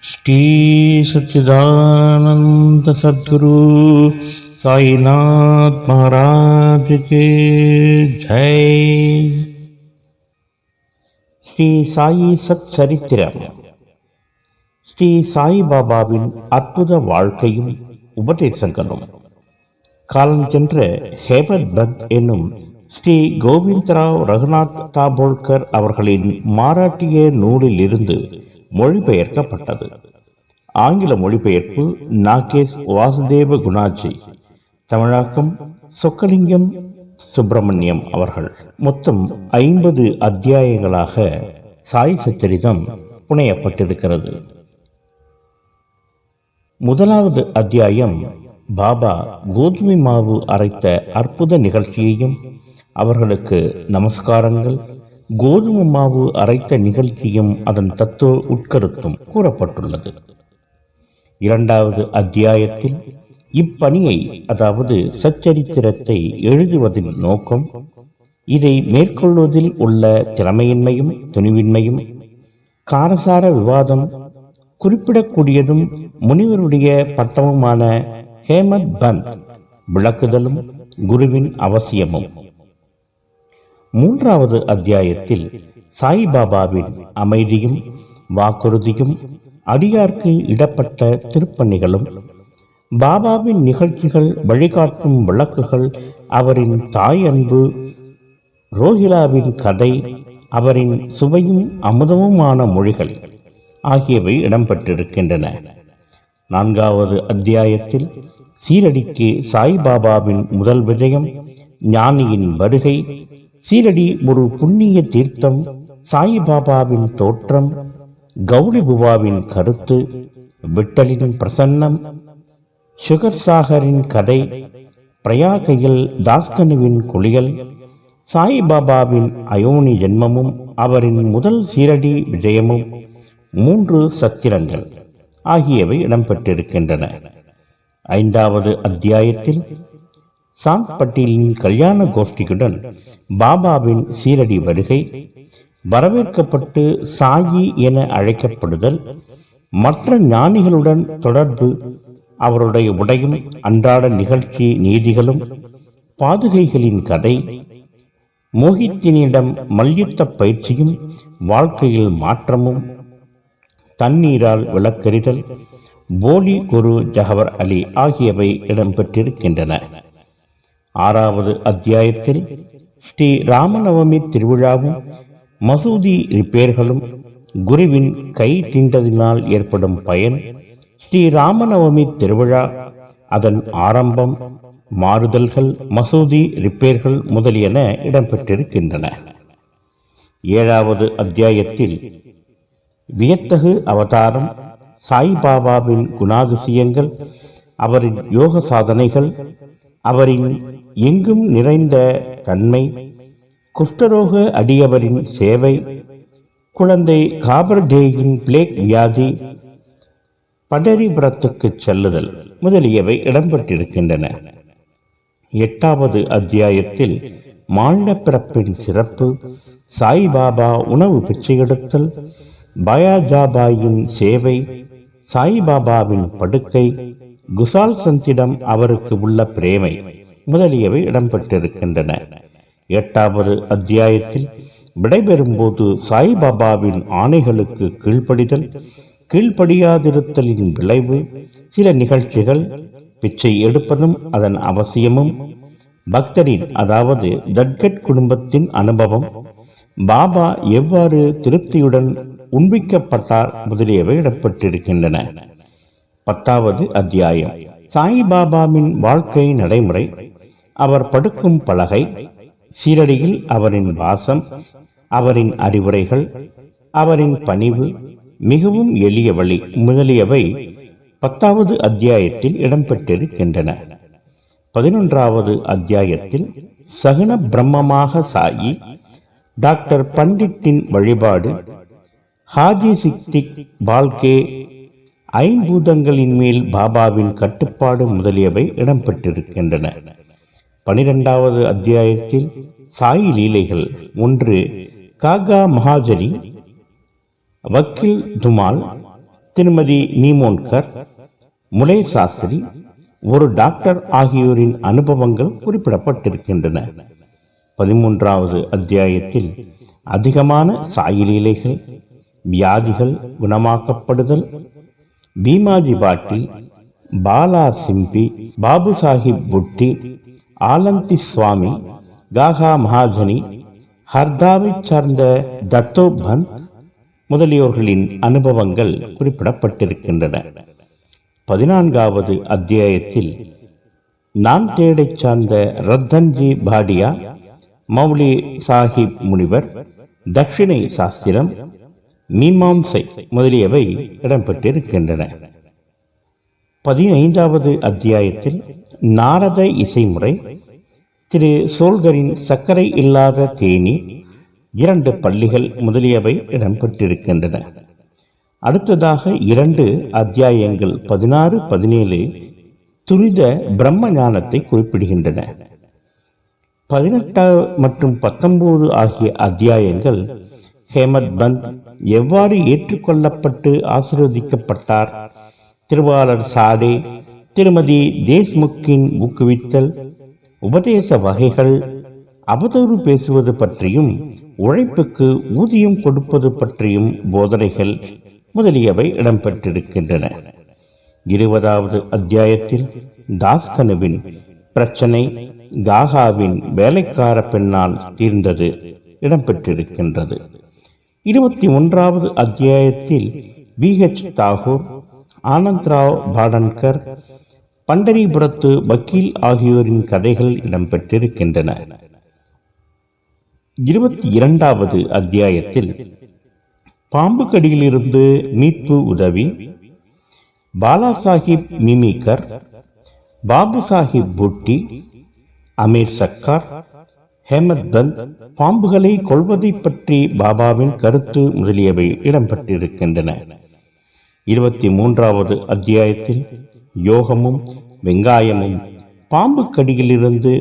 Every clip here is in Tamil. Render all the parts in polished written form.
ஸ்ரீ சச்சிதானந்த சத்குரு சாய்நாத் மகாராஜ் கே ஜெய். ஸ்ரீ சாயி சத் சரித்திரம். ஸ்ரீ சாய்பாபாவின் அற்புத வாழ்க்கையும் உபதேசங்களும். காலஞ்சென்ற ஹேமத் பந்த் என்னும் ஸ்ரீ கோவிந்தராவ் ரகுநாத் தாபோல்கர் அவர்களின் மாராட்டிய நூலில் இருந்து மொழிபெயர்க்கப்பட்டது. ஆங்கில மொழிபெயர்ப்பு நாகேஷ் வாசுதேவ குணாஜி, தமிழாக்கம் சொக்கலிங்கம் சுப்பிரமணியம் அவர்கள். மொத்தம் 50 அத்தியாயங்களாக சாய் சச்சரிதம் புனையப்பட்டிருக்கிறது. முதலாவது அத்தியாயம் பாபா கோதுமை மாவு அரைத்த அற்புத நிகழ்ச்சியையும் அவர்களுக்கு நமஸ்காரங்கள், கோதுமை மாவு அரைத்த நிகழ்ச்சியும் அதன் தத்துவ உட்கருத்தும் கூறப்பட்டுள்ளது. இரண்டாவது அத்தியாயத்தில் இப்பணியை, அதாவது சச்சரித்திரத்தை எழுதுவதின் நோக்கம், இதை மேற்கொள்வதில் உள்ள திறமையின்மையும் துணிவின்மையும், காரசார விவாதம், குறிப்பிடக்கூடியதும் முனிவருடைய பட்டமுமான ஹேமத் பந்த் விளக்குதலும் குருவின் அவசியமும். மூன்றாவது அத்தியாயத்தில் சாய்பாபாவின் அமைதியும் வாக்குறுதியும், அடியார்க்கு இடப்பட்ட திருப்பணிகளும், பாபாவின் நிகழ்ச்சிகள், வழிகாட்டும் விளக்குகள், அவரின் தாய் அன்பு, ரோஹிலாவின் கதை, அவரின் சுவையும் அமுதமுமான மொழிகள் ஆகியவை இடம்பெற்றிருக்கின்றன. நான்காவது அத்தியாயத்தில் சீரடிக்கு சாய்பாபாவின் முதல் விஜயம், ஞானியின் வருகை, சீரடி ஒரு புண்ணிய தீர்த்தம், சாய்பாபாவின் தோற்றம், கௌரி புவாவின் கருத்து, விட்டலின் பிரசன்னம், சுகர் சாகரின் கதை, பிரயாகையில் தாஸ்கனுவின் குளியல், சாய்பாபாவின் அயோனி ஜென்மமும் அவரின் முதல் சீரடி விஜயமும், 3 சத்திரங்கள் ஆகியவை இடம்பெற்றிருக்கின்றன. ஐந்தாவது அத்தியாயத்தில் சாந்த் பட்டேலின் கல்யாண கோஷ்டியுடன் பாபாவின் சீரடி வருகை, வரவேற்கப்பட்டு சாயி என அழைக்கப்படுதல், மற்ற ஞானிகளுடன் தொடர்பு, அவருடைய உடையும் அன்றாட நிகழ்ச்சி நீதிகளும், பாதுகைகளின் கதை, மோகித்தினிடம் மல்யுத்த பயிற்சியும் வாழ்க்கையில் மாற்றமும், தண்ணீரால் விளக்கெறிதல், போலி குரு ஜஹவர் அலி ஆகியவை இடம்பெற்றிருக்கின்றன. ஆறாவது அத்தியாயத்தில் ஸ்ரீ ராமநவமி திருவிழாவும், மசூதி ரிப்பேர்களும், குருவின் கை தீண்டதினால் ஏற்படும் பயன், ஸ்ரீ ராமநவமி திருவிழா, அதன் ஆரம்பம், மாறுதல்கள், மசூதி ரிப்பேர்கள் முதலியன இடம்பெற்றிருக்கின்றன. ஏழாவது அத்தியாயத்தில் வியத்தகு அவதாரம், சாய்பாபாவின் குணாதிசயங்கள், அவரின் யோக சாதனைகள், அவரின் எங்கும் நிறைந்த தன்மை, குஷ்டரோக அடியவரின் சேவை, குழந்தை காபர்டேயின் பிளேக் வியாதி, பண்டரிபுரத்துக்கு செல்லுதல் முதலியவை இடம்பெற்றிருக்கின்றன. எட்டாவது அத்தியாயத்தில் மாநில பிறப்பின் சிறப்பு, சாய்பாபா உணவு பிச்சை எடுத்தல், பயாஜாபாயின் சேவை, சாய்பாபாவின் படுக்கை, குசால் சந்திடம் அவருக்கு உள்ள பிரேமை முதலியவை இடம்பெற்றிருக்கின்றன. எட்டாவது அத்தியாயத்தில் விடைபெறும் போது சாய்பாபாவின் ஆணைகளுக்கு கீழ்ப்படிதல், கீழ்ப்படியாதிருத்தலின் விளைவு, சில நிகழ்ச்சிகள், பிச்சை எடுப்பதும் அதன் அவசியமும், பக்தரின் அதாவது தட்கட் குடும்பத்தின் அனுபவம், பாபா எவ்வாறு திருப்தியுடன் உண்பிக்கப்பட்டார் முதலியவை இடம்பெற்றிருக்கின்றன. 10வது அத்தியாயம் சாய்பாபாவின் வாழ்க்கை நடைமுறை, அவர் படுக்கும் பலகை, சீரடியில் அவரின் வாசம், அவரின் அறிவுரைகள், அவரின் பணிவு, மிகவும் எளிய வழி முதலியவை 10வது அத்தியாயத்தில் இடம்பெற்றிருக்கின்றன. 11வது அத்தியாயத்தில் சகுன பிரம்மமாக சாயி, டாக்டர் பண்டிட்டின் வழிபாடு, ஹாஜி சித்திக் பால்கே, ஐம்பூதங்களின் மேல் பாபாவின் கட்டுப்பாடு முதலியவை இடம்பெற்றிருக்கின்றன. 12வது அத்தியாயத்தில் சாய் லீலைகள் 1, காகா மகாஜரி, வக்கீல் துமால், திருமதி நீமோன்கர், முலே சாஸ்திரி, ஒரு டாக்டர் ஆகியோரின் அனுபவங்கள் குறிப்பிடப்பட்டிருக்கின்றன. 13வது அத்தியாயத்தில் அதிகமான சாயிலீலைகள், வியாதிகள் குணமாக்கப்படுதல், பீமாஜி பாட்டில், பாலா சிம்பி, பாபு சாஹிப் புட்டி, ஆலந்தி சுவாமி, காகா மகாஜனி, ஹர்தாவை சார்ந்த தத்தோபந்த் முதலியோர்களின் அனுபவங்கள் குறிப்பிடப்பட்டிருக்கின்றன. 14வது அத்தியாயத்தில் நான்தேடை சார்ந்த ரத்தன்ஜி பாடியா, மௌலி சாஹிப் முனிவர், தட்சிணை சாஸ்திரம், மீமாம்சை முதலியவை இடம்பெற்றிருக்கின்றன. 15வது அத்தியாயத்தில் நாரத இசைமுறை, திரு சோல்கரின் சர்க்கரை இல்லாத தேநீர், 2 பள்ளிகள் முதலியவை இடம்பெற்றிருக்கின்றன. அடுத்ததாக 2 அத்தியாயங்கள் 16, 17 துரித பிரம்ம ஞானத்தை குறிப்பிடுகின்றன. 18 மற்றும் 19 ஆகிய அத்தியாயங்கள் ஹேமத் பந்த் எவ்வாறு ஏற்றுக்கொள்ளப்பட்டு ஆசீர்வதிக்கப்பட்டார், திருவாளர் சாடே, திருமதி தேஷ்முக்கின் ஊக்குவித்தல், உபதேச வகைகள், அவதூறு பேசுவது பற்றியும் உழைப்புக்கு ஊதியம் கொடுப்பது பற்றியும் போதனைகள் முதலியவை இடம்பெற்றிருக்கின்றன. 20வது அத்தியாயத்தில் தாஸ்கனுவின் பிரச்சனை காகாவின் வேலைக்கார பெண்ணால் தீர்ந்தது இடம்பெற்றிருக்கின்றது. 21வது அத்தியாயத்தில் VH தாகூர், ஆனந்த்ராவ் பாடன்கர், பண்டரிபுரத்து வக்கீல் ஆகியோரின் கதைகள் இடம்பெற்றிருக்கின்றன. 22வது அத்தியாயத்தில் பாம்பு கடியிலிருந்து மீட்பு உதவி, பாலா சாஹிப் மிமிகர், பாபு சாஹிப் பூட்டி, அமீர் சர்க்கார், ஹேமத் பந்த், பாம்புகளை கொள்வதை பற்றி பாபாவின் கருத்து முதலியவை இடம்பெற்றிருக்கின்றன. 23வது அத்தியாயத்தில் யோகமும் வெங்காயமும், பாம்பு கடியிலிருந்து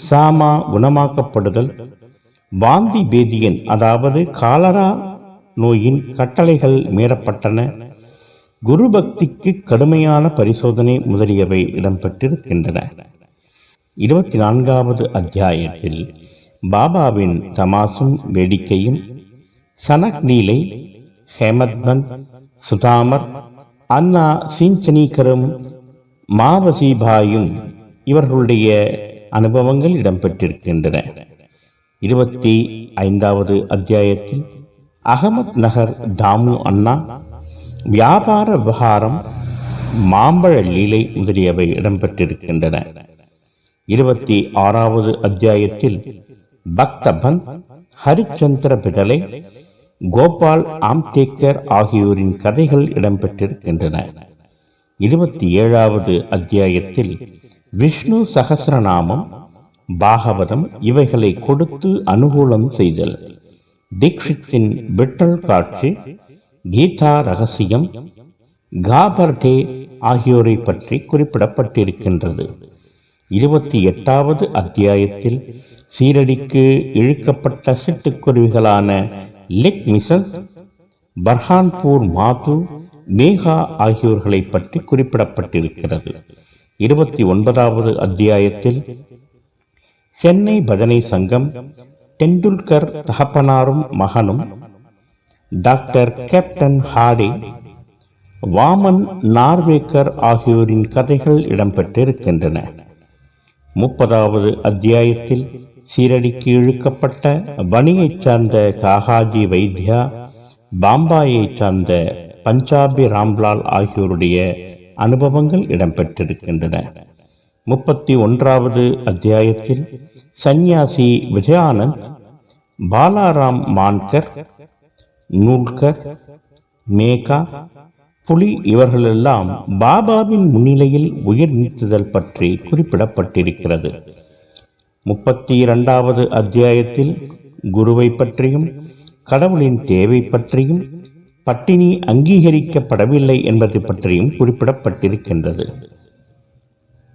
சாமா குணமாக்கப்படுதல், வாந்தி பேதியன் அதாவது காலரா நோயின் கட்டளைகள் மீறப்பட்டன, குரு பக்திக்கு கடுமையான பரிசோதனை முதலியவை இடம்பெற்றிருக்கின்றன. 24வது அத்தியாயத்தில் பாபாவின் தமாசும் வேடிக்கையும், சனக் லீலை, ஹேமத் பந்த், சுதாமர், அண்ணா சிஞ்சனீகரும், மாவசிபாயும் இவர்களுடைய அனுபவங்கள் இடம்பெற்றிருக்கின்றன. 25வது அத்தியாயத்தில் அகமத் நகர் தாமு அண்ணா, வியாபார விவகாரம், மாம்பழ லீலை முதலியவை இடம்பெற்றிருக்கின்றன. 26வது அத்தியாயத்தில் பக்தபந்த், ஹரிச்சந்திர பிடலை, கோபால் ஆம்தேக்கர் ஆகியோரின் கதைகள் இடம்பெற்றிருக்கின்றன. 27வது அத்தியாயத்தில் விஷ்ணு சகசிரநாமம், பாகவதம் இவைகளை கொடுத்து அனுகூலம் செய்தல், தீக்ஷித்தின் விட்டல் காட்சி, கீதா ரகசியம், காபர்டே ஆகியோரை பற்றி குறிப்பிடப்பட்டிருக்கின்றது. 28வது அத்தியாயத்தில் சீரடிக்கு இழுக்கப்பட்ட சிட்டுக்குருவிகளான லெக் மிசஸ், பர்ஹான்பூர் மாது, மேகா ஆகியோர்களை பற்றி குறிப்பிடப்பட்டிருக்கிறது. 29வது அத்தியாயத்தில் சென்னை பஜனை சங்கம், டெண்டுல்கர் தகப்பனாரும் மகனும், டாக்டர் கேப்டன் ஹாடே, வாமன் நார்வேக்கர் ஆகியோரின் கதைகள் இடம்பெற்றிருக்கின்றன. 30வது அத்தியாயத்தில் சீரடிக்கு இழுக்கப்பட்ட வணியைச் சார்ந்த காகாஜி வைத்யா, பாம்பாயைச் சார்ந்த பஞ்சாபி ராம்லால் ஆகியோருடைய அனுபவங்கள் இடம்பெற்றிருக்கின்றன. 31வது அத்தியாயத்தில் சந்நியாசி விஜயானந்த், பாலாராம் மான்கர், நூல்கர், மேகா, புலி இவர்களெல்லாம் பாபாவின் முன்னிலையில் உயிர் நீத்துதல் பற்றி குறிப்பிடப்பட்டிருக்கிறது. 32வது அத்தியாயத்தில் குருவை பற்றியும் கடவுளின் தேவை பற்றியும் பட்டினி அங்கீகரிக்கப்படவில்லை என்பது பற்றியும் குறிப்பிடப்பட்டிருக்கின்றது.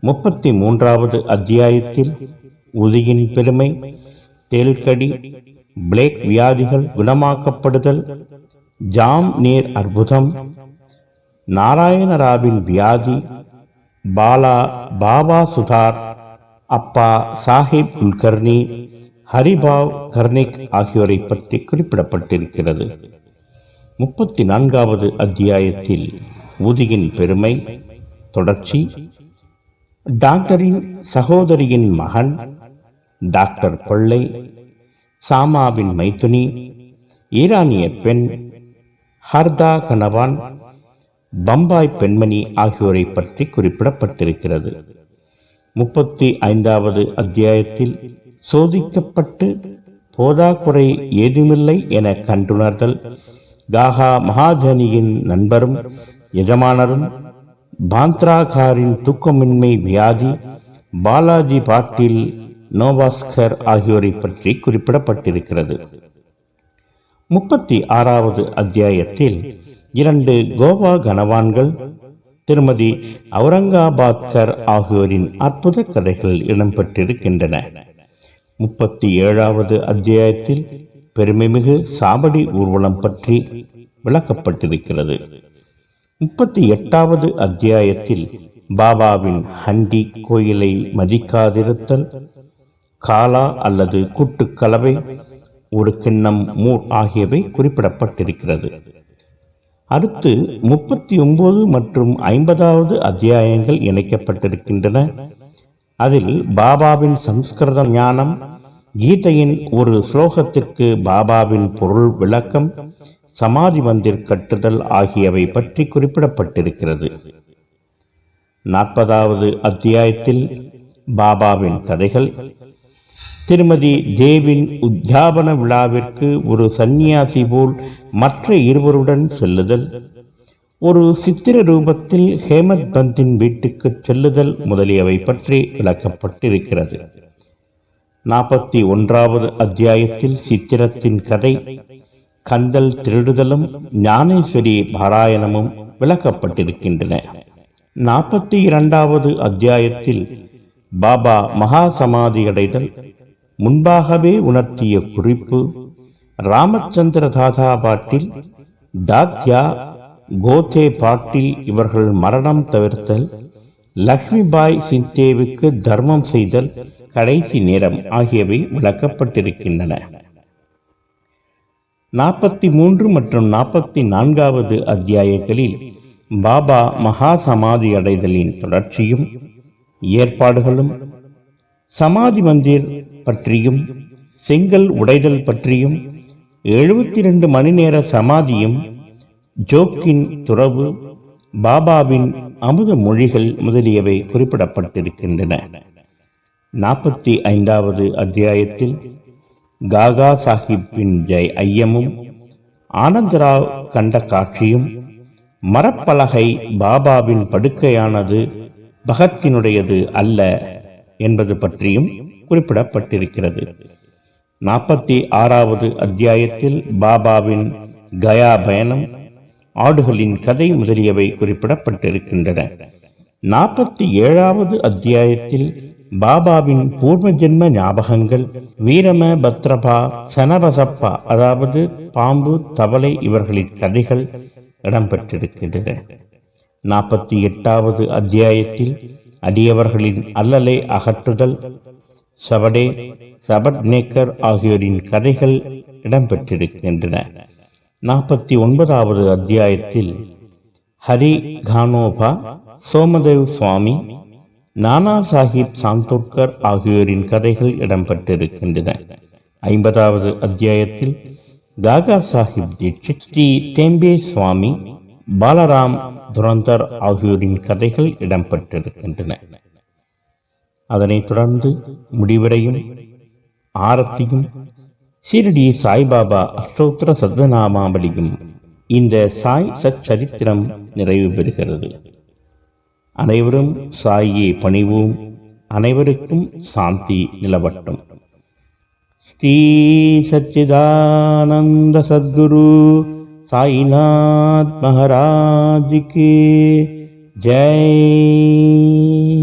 33வது அத்தியாயத்தில் உதியின் பெருமை, தேல்கடி, பிளேக் வியாதிகள் குணமாக்கப்படுதல், ஜாம் நேர் அற்புதம், நாராயணராவின் வியாதி, பாபா சுதார், அப்பா சாஹிப் குல்கர்னி, ஹரிபாவ் கர்னிக் ஆகியோரை பற்றி குறிப்பிடப்பட்டிருக்கிறது. 34வது அத்தியாயத்தில் உதியின் பெருமை தொடர்ச்சி, டாக்டரின் சகோதரியின் மகன், டாக்டர் கொள்ளை, சாமாவின் மைத்துனி, ஈரானிய பெண், ஹர்தா கணவான், பம்பாய் பெண்மணி ஆகியோரை பற்றி குறிப்பிடப்பட்டிருக்கிறது. 35வது அத்தியாயத்தில் சோதிக்கப்பட்டு போதாக்குறை ஏதுமில்லை என கண்டுணர்தல், காகா மகாஜனியின் நண்பரும் எஜமானரும், பாந்த்ராகாரின் தூக்கமின்மை வியாதி, பாலாஜி பாட்டீல் நோவாஸ்கர் ஆகியோரை பற்றி குறிப்பிடப்பட்டிருக்கிறது. 36வது அத்தியாயத்தில் 2 கோவா கனவான்கள், திருமதி அவுரங்காபாத்கர் ஆகியோரின் அற்புத கதைகள் இடம்பெற்றிருக்கின்றன. 37வது அத்தியாயத்தில் பெருமைமிகு சாவடி ஊர்வலம் பற்றி விளக்கப்பட்டிருக்கிறது. 38வது அத்தியாயத்தில் பாபாவின் ஹண்டி கோயிலை மதிக்காதிருத்தல், காலா அல்லது கூட்டுக்கலவை, ஒரு கிண்ணம் மூர் ஆகியவை குறிப்பிடப்பட்டிருக்கிறது. அடுத்து 39 மற்றும் 50வது அத்தியாயங்கள் இணைக்கப்பட்டிருக்கின்றன. அதில் பாபாவின் சம்ஸ்கிருத ஞானம், கீதையின் ஒரு ஸ்லோகத்திற்கு பாபாவின் பொருள் விளக்கம், சமாதி மந்திர் கட்டுதல் ஆகியவை பற்றி குறிப்பிடப்பட்டிருக்கிறது. 40வது அத்தியாயத்தில் பாபாவின் கதைகள், திருமதி தேவின் உத்யாபன விழாவிற்கு ஒரு சந்நியாசி போல் மற்ற இருவருடன் செல்லுதல், ஒரு சித்திர ரூபத்தில் ஹேமத் பந்தின் வீட்டுக்கு செல்லுதல் முதலியவை பற்றி விளக்கப்பட்டிருக்கிறது. 41வது அத்தியாயத்தில் சித்திரத்தின் கதை, கந்தல் திருடுதலும் ஞானேஸ்வரி பாராயணமும் விளக்கப்பட்டிருக்கின்றன. 42வது அத்தியாயத்தில் பாபா மகா சமாதியடைதல், முன்பாகவே உணர்த்திய குறிப்பு, ராமச்சந்திர தாதா பாட்டில், தாத்யா கோதே பாட்டில் இவர்கள் மரணம் தவிர்த்தல், லக்ஷ்மிபாய் சிந்தேவுக்கு தர்மம் செய்தல், கடைசி நேரம் ஆகியவை விளக்கப்பட்டிருக்கின்றன. 43 மற்றும் 44வது அத்தியாயங்களில் பாபா மகா சமாதி அடைதலின் தொடர்ச்சியும் ஏற்பாடுகளும், சமாதி மந்திர் பற்றியும், செங்கல் உடைதல் பற்றியும், 72 மணி நேர சமாதியும், ஜோக்கின் துறவு, பாபாவின் அமுத மொழிகள் முதலியவை குறிப்பிடப்பட்டிருக்கின்றன. 45வது அத்தியாயத்தில் காகா சாஹிப்பின் ஜெய் ஐயமும், ஆனந்தராவ் கண்ட காட்சியும், மரப்பலகை பாபாவின் படுக்கையானது பகத்தினுடையது அல்ல என்பது பற்றியும் குறிப்பிடப்பட்டிருக்கிறது. 46வது அத்தியாயத்தில் பாபாவின் கயா பயணம், ஆடுகளின் கதை முதலியவை குறிப்பிடப்பட்டிருக்கின்றன. 47வது அத்தியாயத்தில் பாபாவின் பூர்வ ஜென்ம ஞாபகங்கள், வீரம பத்ரபா, சனபசப்பா அதாவது பாம்பு, தவளை இவர்களின் கதைகள் இடம்பெற்றிருக்கின்றன. 48வது அத்தியாயத்தில் அடியவர்களின் அல்லலை அகற்றுதல், சவடே, சபட்நேக்கர் ஆகியோரின் கதைகள் இடம்பெற்றிருக்கின்றன. 49வது அத்தியாயத்தில் ஹரி கானோபா, சோமதேவ் சுவாமி, நானா சாஹிப் சாந்தோர்கர் ஆகியோரின் கதைகள் இடம்பெற்றிருக்கின்றன. 50வது அத்தியாயத்தில் காகா சாஹிப் தீட்சித், ஸ்ரீ தேம்பே சுவாமி, பாலராம் துரந்தர் ஆகியோரின் கதைகள் இடம்பெற்றிருக்கின்றன. அதனைத் தொடர்ந்து முடிவடையும் ஆரத்தியும், ஷிரடி சாய்பாபா அஷ்டோத்திர சத்நாமாவளியும் இந்த சாய் சச்சரித்திரம் நிறைவு பெறுகிறது. அனைவரும் சாயை பணிவோம். அனைவருக்கும் சாந்தி நிலவட்டும். ஸ்ரீ சச்சிதானந்த சத்குரு சாய்நாத் மகாராஜ் கி ஜெய்.